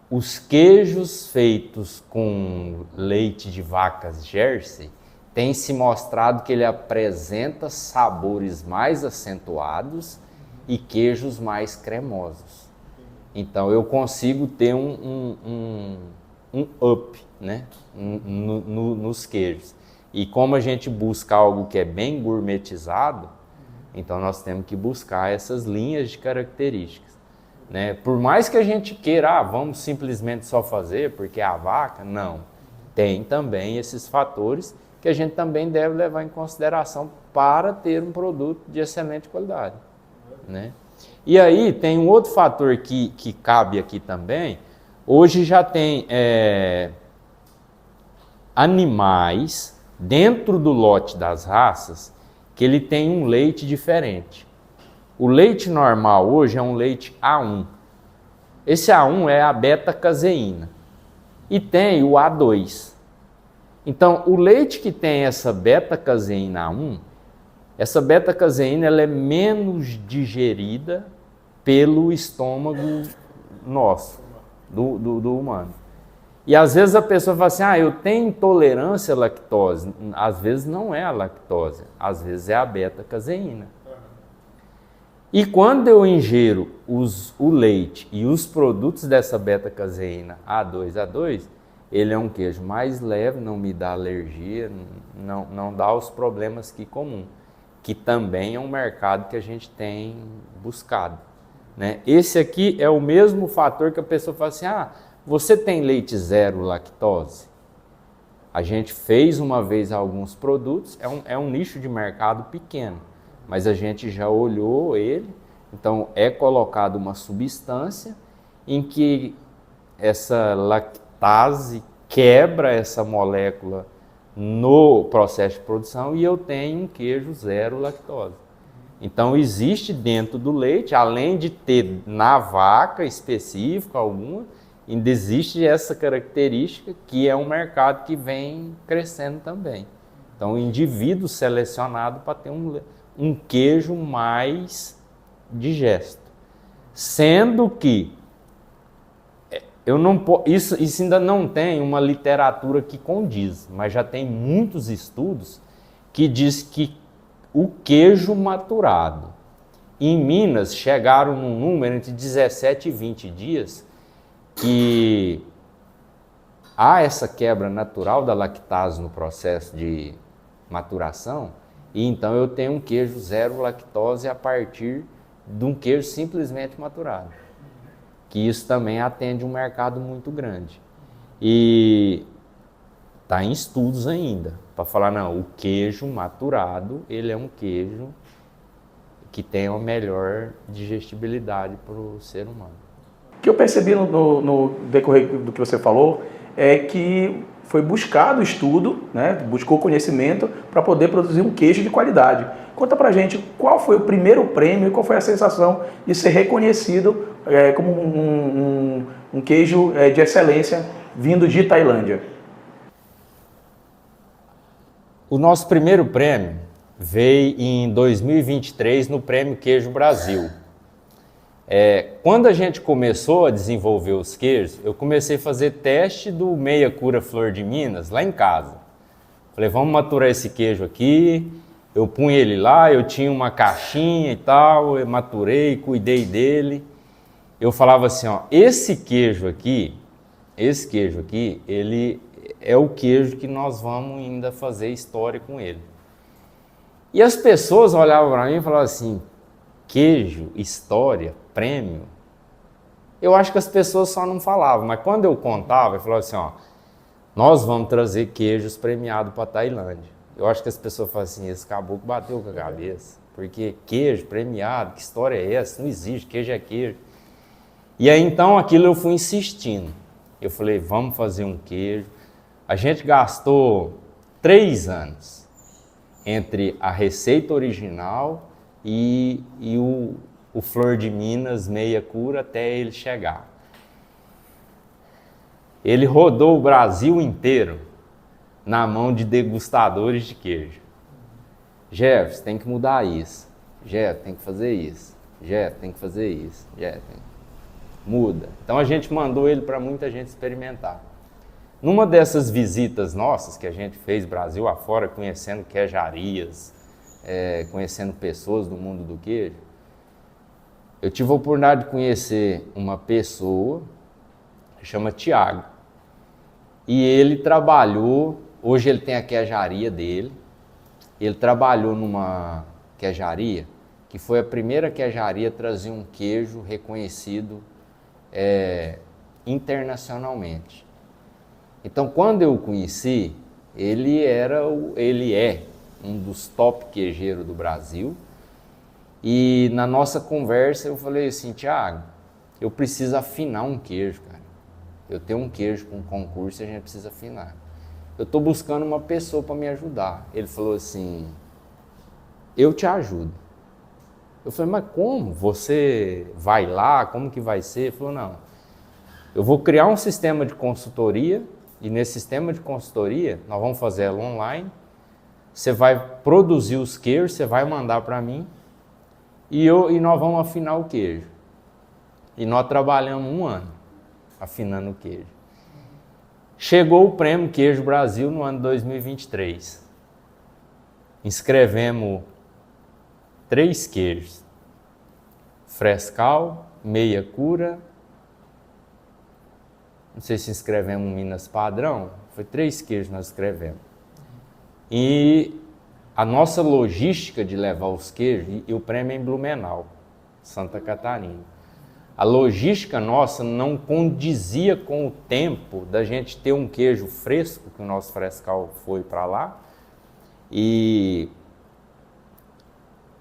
Os queijos feitos com leite de vacas Jersey têm se mostrado que ele apresenta sabores mais acentuados e queijos mais cremosos. Então eu consigo ter um up, né, nos queijos. E como a gente busca algo que é bem gourmetizado, então nós temos que buscar essas linhas de características. Né? Por mais que a gente queira, vamos simplesmente só fazer porque é a vaca, não. Tem também esses fatores que a gente também deve levar em consideração para ter um produto de excelente qualidade. Né? E aí tem um outro fator que cabe aqui também. Hoje já tem animais dentro do lote das raças que ele tem um leite diferente. O leite normal hoje é um leite A1. Esse A1 é a beta-caseína. E tem o A2. Então, o leite que tem essa beta-caseína A1, essa beta-caseína ela é menos digerida pelo estômago nosso, do humano. E às vezes a pessoa fala assim, eu tenho intolerância à lactose. Às vezes não é a lactose, às vezes é a beta-caseína. E quando eu ingiro o leite e os produtos dessa beta-caseína A2, ele é um queijo mais leve, não me dá alergia, não dá os problemas que comum, que também é um mercado que a gente tem buscado. Né? Esse aqui é o mesmo fator que a pessoa fala assim, você tem leite zero lactose? A gente fez uma vez alguns produtos, é um nicho de mercado pequeno, mas a gente já olhou ele, então é colocado uma substância em que essa lactase quebra essa molécula no processo de produção e eu tenho um queijo zero lactose. Então existe dentro do leite, além de ter na vaca específica alguma, ainda existe essa característica que é um mercado que vem crescendo também. Então o indivíduo selecionado para ter um queijo mais digesto. Sendo que eu não isso ainda não tem uma literatura que condiz, mas já tem muitos estudos que diz que o queijo maturado em Minas chegaram num número entre 17 e 20 dias que há essa quebra natural da lactase no processo de maturação, e então eu tenho um queijo zero lactose a partir de um queijo simplesmente maturado. Que isso também atende um mercado muito grande. E está em estudos ainda, para falar, não, o queijo maturado, ele é um queijo que tem a melhor digestibilidade para o ser humano. O que eu percebi no decorrer do que você falou é que foi buscado estudo, né, buscou conhecimento para poder produzir um queijo de qualidade. Conta pra gente qual foi o primeiro prêmio e qual foi a sensação de ser reconhecido como um queijo de excelência vindo de Tailândia. O nosso primeiro prêmio veio em 2023 no Prêmio Queijo Brasil. Quando a gente começou a desenvolver os queijos, eu comecei a fazer teste do Meia Cura Flor de Minas lá em casa. Falei, vamos maturar esse queijo aqui. Eu punha ele lá, eu tinha uma caixinha e tal, eu maturei, cuidei dele. Eu falava assim, ó, esse queijo aqui, ele é o queijo que nós vamos ainda fazer história com ele. E as pessoas olhavam para mim e falavam assim, queijo, história, prêmio. Eu acho que as pessoas só não falavam, mas quando eu contava, eu falava assim, ó, nós vamos trazer queijos premiados para a Tailândia. Eu acho que as pessoas falam assim, esse caboclo bateu com a cabeça, porque queijo premiado, que história é essa? Não existe, queijo é queijo. E aí então aquilo eu fui insistindo. Eu falei, vamos fazer um queijo. A gente gastou 3 anos entre a receita original e o Flor de Minas Meia Cura até ele chegar. Ele rodou o Brasil inteiro na mão de degustadores de queijo. Jefferson, tem que mudar isso. Jefferson, tem que fazer isso. Jefferson, tem que fazer isso. Jefferson, muda. Então a gente mandou ele para muita gente experimentar. Numa dessas visitas nossas que a gente fez Brasil afora, conhecendo queijarias, conhecendo pessoas do mundo do queijo, eu tive a oportunidade de conhecer uma pessoa que chama Tiago. E ele trabalhou, hoje ele tem a queijaria dele, ele trabalhou numa queijaria que foi a primeira queijaria a trazer um queijo reconhecido internacionalmente. Então, quando eu o conheci, ele é um dos top queijeiros do Brasil. E na nossa conversa eu falei assim, Tiago, eu preciso afinar um queijo, cara. Eu tenho um queijo com um concurso e a gente precisa afinar. Eu estou buscando uma pessoa para me ajudar. Ele falou assim, eu te ajudo. Eu falei, mas como? Você vai lá? Como que vai ser? Ele falou, não, eu vou criar um sistema de consultoria e nesse sistema de consultoria nós vamos fazer ela online. Você vai produzir os queijos, você vai mandar para mim e nós vamos afinar o queijo. E nós trabalhamos 1 ano afinando o queijo. Chegou o Prêmio Queijo Brasil no ano 2023. Inscrevemos 3 queijos. Frescal, Meia Cura. Não sei se inscrevemos Minas Padrão. Foi 3 queijos que nós escrevemos. E a nossa logística de levar os queijos, e o prêmio é em Blumenau, Santa Catarina. A logística nossa não condizia com o tempo da gente ter um queijo fresco, que o nosso frescal foi para lá, e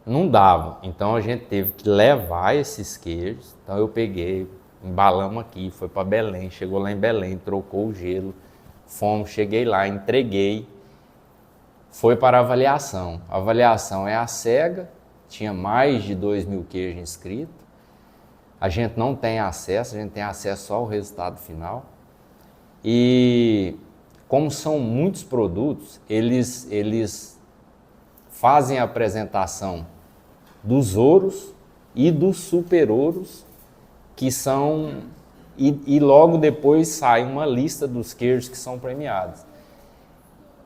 não dava. Então a gente teve que levar esses queijos. Então eu peguei, embalamos aqui, foi para Belém, chegou lá em Belém, trocou o gelo, fomos, cheguei lá, entreguei, foi para a avaliação. A avaliação é a cega, tinha mais de 2.000 queijos inscritos. A gente não tem acesso, a gente tem acesso só ao resultado final. E como são muitos produtos, eles fazem a apresentação dos ouros e dos super ouros que são... E logo depois sai uma lista dos queijos que são premiados.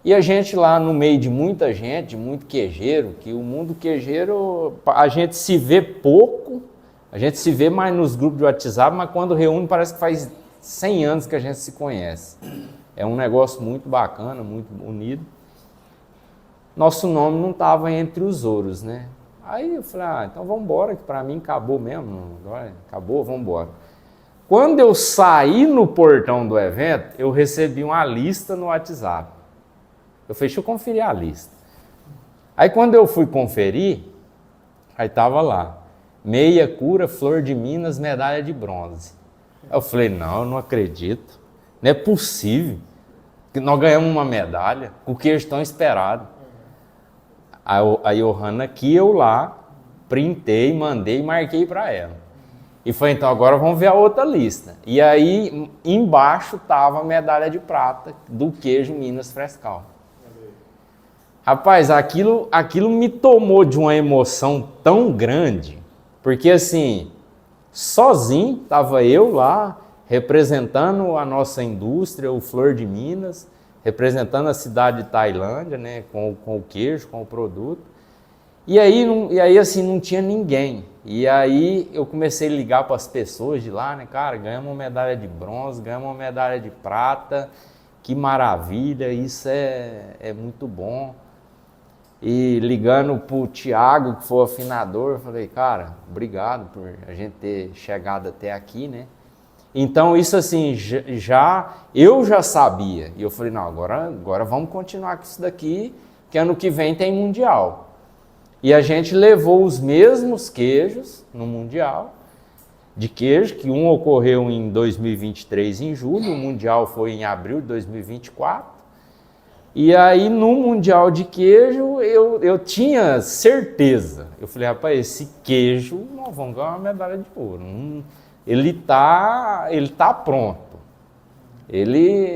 E a gente lá no meio de muita gente, muito queijeiro, que o mundo queijeiro, a gente se vê pouco, a gente se vê mais nos grupos de WhatsApp, mas quando reúne parece que faz 100 anos que a gente se conhece. É um negócio muito bacana, muito unido. Nosso nome não estava entre os ouros, né? Aí eu falei, então vamos embora, que para mim acabou mesmo, agora acabou, vamos embora. Quando eu saí no portão do evento, eu recebi uma lista no WhatsApp. Eu falei, deixa eu conferir a lista. Aí quando eu fui conferir, aí estava lá, Meia Cura, Flor de Minas, medalha de bronze. Aí eu falei, não, eu não acredito, não é possível que nós ganhamos uma medalha, com o queijo tão esperado. A Johanna aqui, eu lá, printei, mandei e marquei para ela. E foi, então, agora vamos ver a outra lista. E aí, embaixo estava a medalha de prata do queijo Minas Frescal. Rapaz, aquilo me tomou de uma emoção tão grande, porque assim, sozinho, estava eu lá, representando a nossa indústria, o Flor de Minas, representando a cidade de Tailândia, né, com o queijo, com o produto. E aí assim, não tinha ninguém. E aí eu comecei a ligar para as pessoas de lá, né? Cara, ganhamos uma medalha de bronze, ganhamos uma medalha de prata, que maravilha, isso é muito bom. E ligando para o Thiago, que foi o afinador, eu falei, cara, obrigado por a gente ter chegado até aqui, né? Então isso assim, eu já sabia. E eu falei, não, agora vamos continuar com isso daqui, que ano que vem tem Mundial. E a gente levou os mesmos queijos no Mundial de queijo, que um ocorreu em 2023 em julho, o Mundial foi em abril de 2024. E aí no Mundial de queijo eu tinha certeza. Eu falei, rapaz, esse queijo nós vamos ganhar uma medalha de ouro. Ele tá pronto.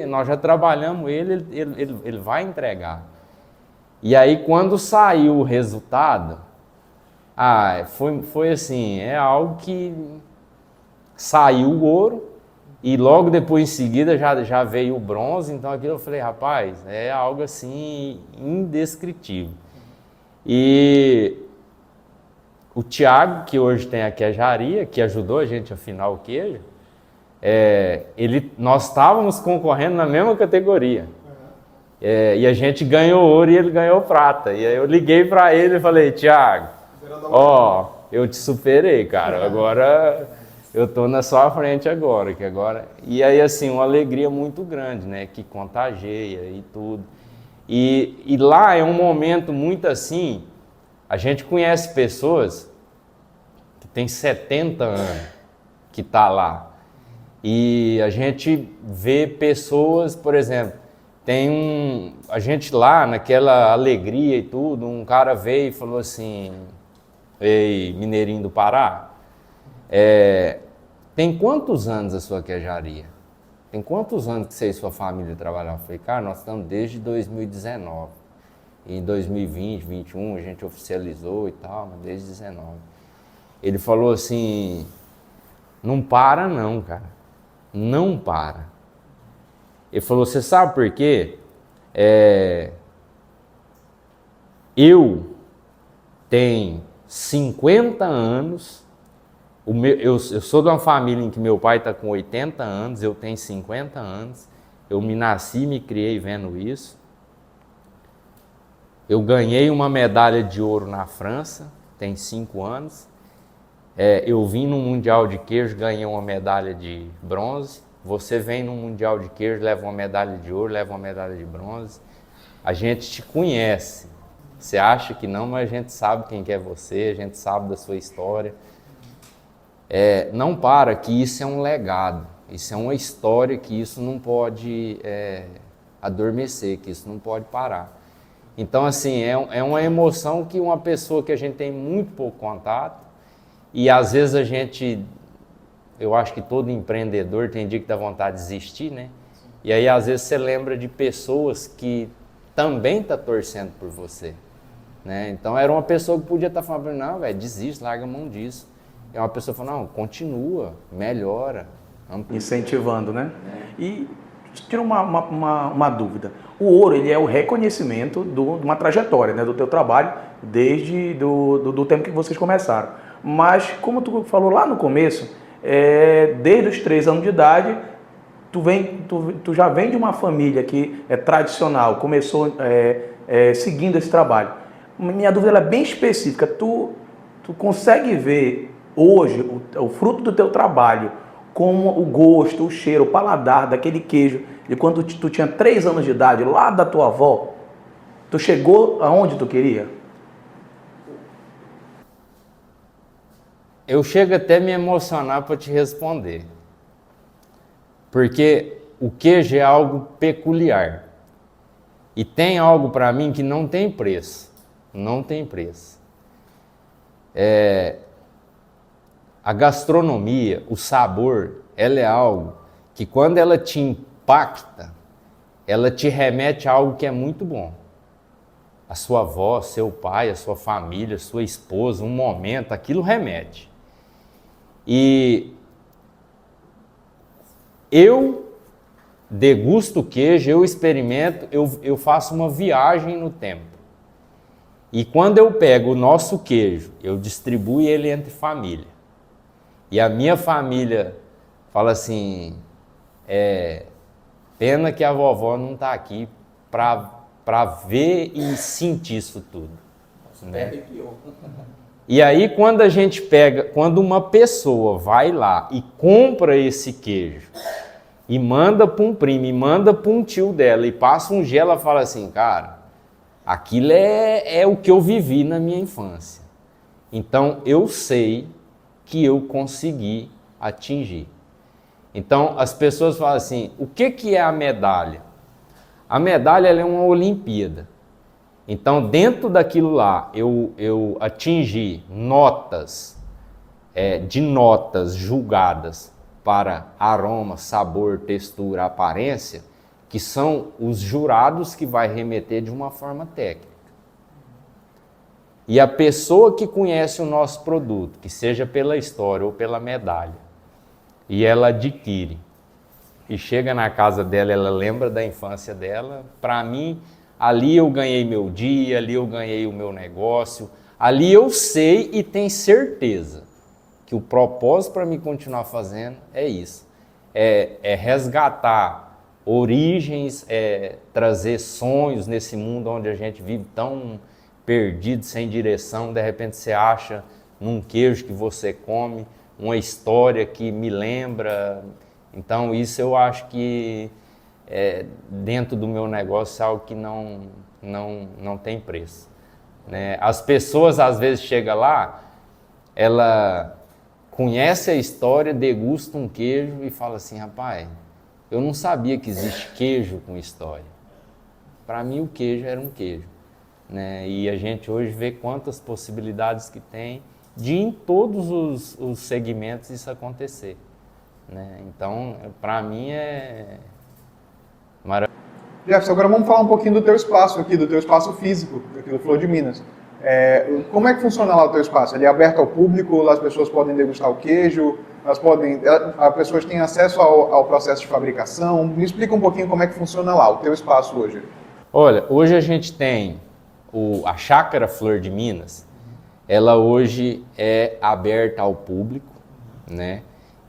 Nós já trabalhamos ele vai entregar. E aí, quando saiu o resultado, foi assim, é algo que saiu o ouro e logo depois, em seguida, já veio o bronze. Então, aquilo eu falei, rapaz, é algo assim indescritível. E o Thiago, que hoje tem a queijaria, que ajudou a gente a afinar o queijo, nós estávamos concorrendo na mesma categoria. E a gente ganhou ouro e ele ganhou prata. E aí eu liguei para ele e falei, Thiago, eu te superei, cara. Agora eu tô na sua frente agora. E aí, assim, uma alegria muito grande, né? Que contagia e tudo. E lá é um momento muito assim, a gente conhece pessoas que tem 70 anos que tá lá. E a gente vê pessoas, por exemplo, a gente lá, naquela alegria e tudo, um cara veio e falou assim, ei, mineirinho do Pará, tem quantos anos a sua queijaria? Tem quantos anos que você e sua família trabalham? Eu falei, cara, nós estamos desde 2019. E em 2020, 2021, a gente oficializou e tal, mas desde 2019. Ele falou assim, não para não, cara, não para. Ele falou, você sabe por quê? Eu tenho 50 anos, eu sou de uma família em que meu pai está com 80 anos, eu tenho 50 anos, eu me nasci e me criei vendo isso. Eu ganhei uma medalha de ouro na França, tem 5 anos. Eu vim no Mundial de Queijo, ganhei uma medalha de bronze. Você vem no Mundial de Queijo, leva uma medalha de ouro, leva uma medalha de bronze. A gente te conhece. Você acha que não, mas a gente sabe quem que é você, a gente sabe da sua história. Não para, que isso é um legado, isso é uma história, que isso não pode adormecer, que isso não pode parar. Então, assim, é uma emoção que uma pessoa que a gente tem muito pouco contato, e às vezes eu acho que todo empreendedor tem dia que dá vontade de desistir, né? E aí, às vezes, você lembra de pessoas que também estão torcendo por você, né? Então, era uma pessoa que podia estar falando, não, velho, desiste, larga a mão disso. E uma pessoa fala, não, continua, melhora, amplia. Incentivando, né? E tira uma dúvida. O ouro, ele é o reconhecimento de uma trajetória, né, do teu trabalho, desde do tempo que vocês começaram. Mas, como tu falou lá no começo, desde os 3 anos de idade, tu já vem de uma família que é tradicional, começou seguindo esse trabalho. Minha dúvida ela é bem específica. Tu consegue ver hoje o fruto do teu trabalho, como o gosto, o cheiro, o paladar daquele queijo de quando tu tinha 3 anos de idade, lá da tua avó? Tu chegou aonde tu queria? Eu chego até a me emocionar para te responder. Porque o queijo é algo peculiar. E tem algo para mim que não tem preço. Não tem preço. A gastronomia, o sabor, ela é algo que quando ela te impacta, ela te remete a algo que é muito bom. A sua avó, seu pai, a sua família, sua esposa, um momento, aquilo remete. E eu degusto o queijo, eu experimento, eu faço uma viagem no tempo. E quando eu pego o nosso queijo, eu distribuo ele entre família. E a minha família fala assim, pena que a vovó não está aqui para ver e sentir isso tudo. Né? E aí quando uma pessoa vai lá e compra esse queijo, e manda para um primo, e manda para um tio dela, e passa um gelo, ela fala assim, cara, aquilo é o que eu vivi na minha infância. Então eu sei que eu consegui atingir. Então as pessoas falam assim, o que é a medalha? A medalha ela é uma Olimpíada. Então dentro daquilo lá eu atingi notas, de notas julgadas para aroma, sabor, textura, aparência, que são os jurados que vai remeter de uma forma técnica. E a pessoa que conhece o nosso produto, que seja pela história ou pela medalha, e ela adquire, e chega na casa dela, ela lembra da infância dela, para mim, ali eu ganhei meu dia, ali eu ganhei o meu negócio, ali eu sei e tenho certeza que o propósito para mim continuar fazendo é isso, é resgatar origens, trazer sonhos nesse mundo onde a gente vive tão perdido, sem direção. De repente você acha num queijo que você come uma história que me lembra. Então isso eu acho que dentro do meu negócio é algo que não tem preço, né? As pessoas às vezes chegam lá, ela conhece a história, degusta um queijo e fala assim, rapaz, eu não sabia que existe queijo com história. Para mim o queijo era um queijo, né? E a gente hoje vê quantas possibilidades que tem de em todos os segmentos isso acontecer, né? Então, para mim é maravilhoso. Jefferson, agora vamos falar um pouquinho do teu espaço aqui, do teu espaço físico, aqui do Flor de Minas. Como é que funciona lá o teu espaço? Ele é aberto ao público, as pessoas podem degustar o queijo, as pessoas têm acesso ao processo de fabricação? Me explica um pouquinho como é que funciona lá, o teu espaço hoje. Olha, hoje a gente tem a Chácara Flor de Minas, ela hoje é aberta ao público, né?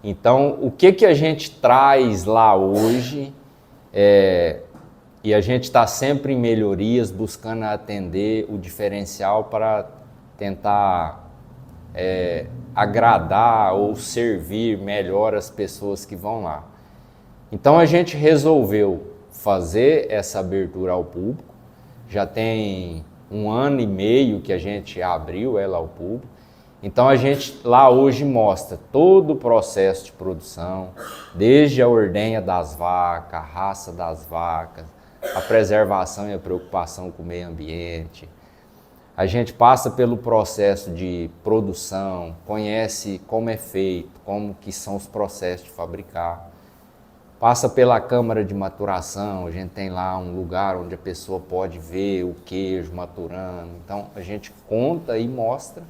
Então, o que a gente traz lá hoje e a gente está sempre em melhorias, buscando atender o diferencial para tentar agradar ou servir melhor as pessoas que vão lá. Então a gente resolveu fazer essa abertura ao público, já tem 1 ano e meio que a gente abriu ela ao público. Então a gente lá hoje mostra todo o processo de produção, desde a ordenha das vacas, a raça das vacas, a preservação e a preocupação com o meio ambiente. A gente passa pelo processo de produção, conhece como é feito, como que são os processos de fabricar. Passa pela câmara de maturação, a gente tem lá um lugar onde a pessoa pode ver o queijo maturando. Então a gente conta e mostra.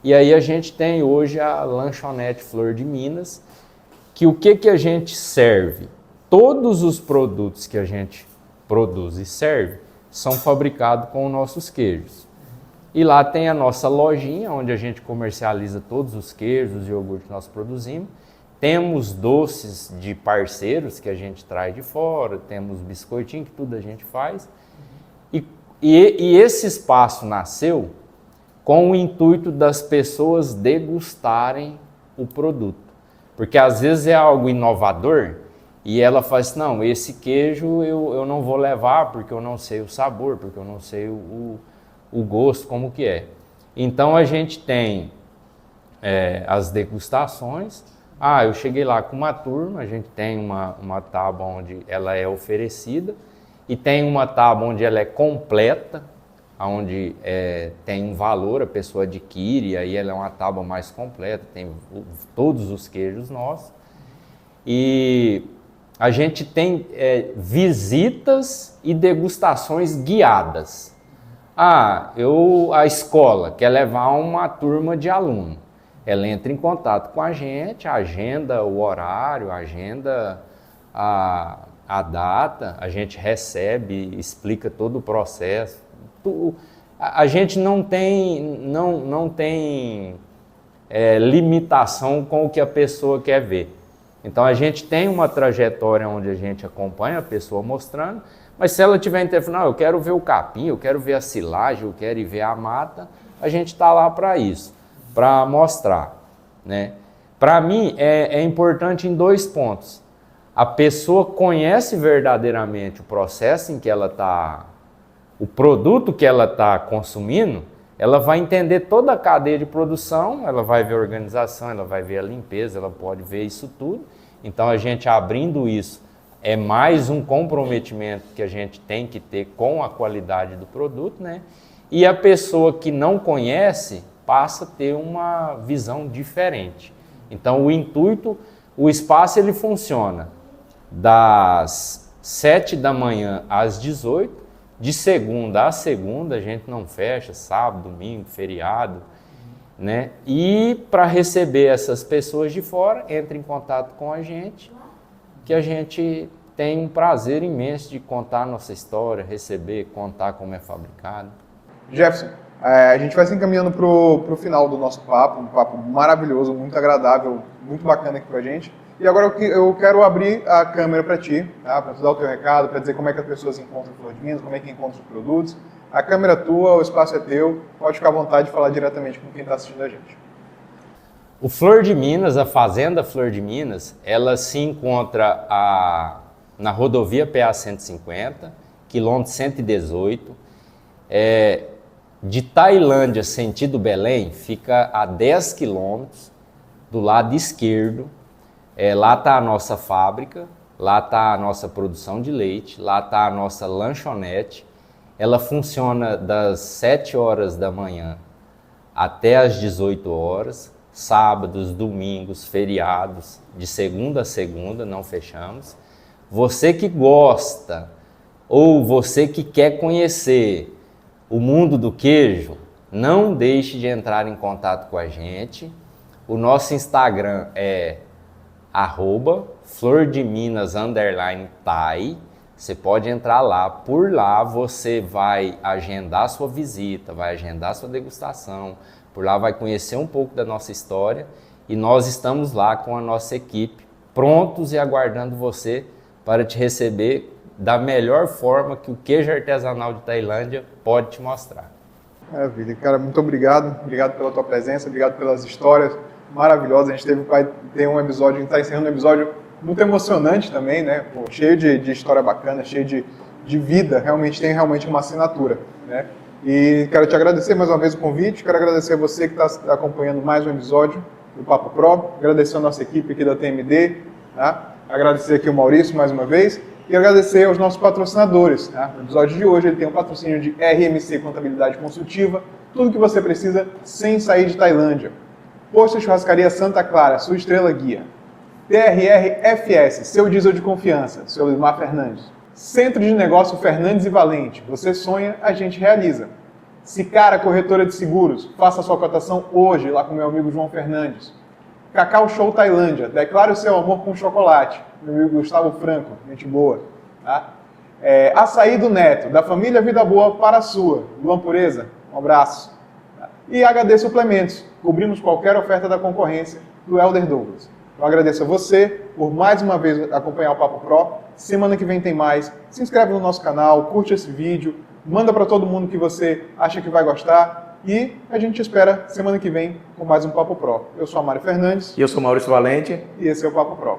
E aí a gente tem hoje a lanchonete Flor de Minas, que o que a gente serve? Todos os produtos que a gente produz e serve são fabricados com os nossos queijos. E lá tem a nossa lojinha, onde a gente comercializa todos os queijos e iogurtes que nós produzimos. Temos doces de parceiros que a gente traz de fora, temos biscoitinho, que tudo a gente faz. E esse espaço nasceu com o intuito das pessoas degustarem o produto. Porque às vezes é algo inovador e ela fala assim, não, esse queijo eu não vou levar porque eu não sei o sabor, porque eu não sei o gosto, como que é. Então a gente tem as degustações. Eu cheguei lá com uma turma, a gente tem uma tábua onde ela é oferecida e tem uma tábua onde ela é completa, onde tem um valor, a pessoa adquire, aí ela é uma tábua mais completa, tem todos os queijos nossos. E a gente tem visitas e degustações guiadas. A escola quer levar uma turma de aluno. Ela entra em contato com a gente, agenda o horário, agenda a data, a gente recebe, explica todo o processo. A gente não tem limitação com o que a pessoa quer ver. Então a gente tem uma trajetória onde a gente acompanha a pessoa mostrando, mas se ela tiver interesse, eu quero ver o capim, eu quero ver a silagem, eu quero ir ver a mata, a gente está lá para isso, para mostrar, né? Para mim é importante em 2 pontos. A pessoa conhece verdadeiramente o processo em que ela está, o produto que ela está consumindo, ela vai entender toda a cadeia de produção, ela vai ver a organização, ela vai ver a limpeza, ela pode ver isso tudo. Então a gente abrindo isso é mais um comprometimento que a gente tem que ter com a qualidade do produto, né? E a pessoa que não conhece passa a ter uma visão diferente. Então o intuito, o espaço ele funciona das 7 da manhã às 18, de segunda a segunda, a gente não fecha, sábado, domingo, feriado, né? E para receber essas pessoas de fora, entra em contato com a gente, que a gente tem um prazer imenso de contar a nossa história, receber, contar como é fabricado. Jefferson, a gente vai se encaminhando para o final do nosso papo, um papo maravilhoso, muito agradável, muito bacana aqui para a gente. E agora eu quero abrir a câmera para ti, tá? Para tu dar o teu recado, para dizer como é que as pessoas encontram o Flor de Minas, como é que encontram os produtos. A câmera é tua, o espaço é teu, pode ficar à vontade de falar diretamente com quem está assistindo a gente. O Flor de Minas, a Fazenda Flor de Minas, ela se encontra na rodovia PA 150, quilômetro 118. De Tailândia, sentido Belém, fica a 10 quilômetros do lado esquerdo. Lá está a nossa fábrica, lá está a nossa produção de leite, lá está a nossa lanchonete. Ela funciona das 7 horas da manhã até as 18 horas, sábados, domingos, feriados, de segunda a segunda, não fechamos. Você que gosta ou você que quer conhecer o mundo do queijo, não deixe de entrar em contato com a gente. O nosso Instagram é @flordeminas_thai. Você pode entrar lá, por lá você vai agendar sua visita, vai agendar sua degustação, por lá vai conhecer um pouco da nossa história e nós estamos lá com a nossa equipe, prontos e aguardando você para te receber da melhor forma que o queijo artesanal de Tailândia pode te mostrar. Maravilha, cara, muito obrigado pela tua presença, obrigado pelas histórias maravilhosas. A gente tem um episódio, a gente está encerrando um episódio muito emocionante também, né? Pô, cheio de história bacana, cheio de vida, tem realmente uma assinatura, né? E quero te agradecer mais uma vez o convite, quero agradecer a você que está acompanhando mais um episódio do Papo Pro, agradecer a nossa equipe aqui da TMD, tá? Agradecer aqui o Maurício mais uma vez e agradecer aos nossos patrocinadores, tá? No episódio de hoje ele tem um patrocínio de RMC Contabilidade Consultiva, tudo que você precisa sem sair de Tailândia. Posto Churrascaria Santa Clara, sua estrela guia. TRR FS, seu diesel de confiança, seu Lismar Fernandes. Centro de Negócio Fernandes e Valente, você sonha, a gente realiza. Sicara Corretora de Seguros, faça sua cotação hoje lá com meu amigo João Fernandes. Cacau Show Tailândia, declare o seu amor com chocolate, meu amigo Gustavo Franco, gente boa. Tá? Açaí do Neto, da família Vida Boa para a sua, Luan Pureza, um abraço. Tá? E HD Suplementos, cobrimos qualquer oferta da concorrência do Elder Douglas. Eu agradeço a você por mais uma vez acompanhar o Papo Pro. Semana que vem tem mais. Se inscreve no nosso canal, curte esse vídeo, manda para todo mundo que você acha que vai gostar e a gente espera semana que vem com mais um Papo Pro. Eu sou a Mário Fernandes. E eu sou Maurício Valente. E esse é o Papo Pro.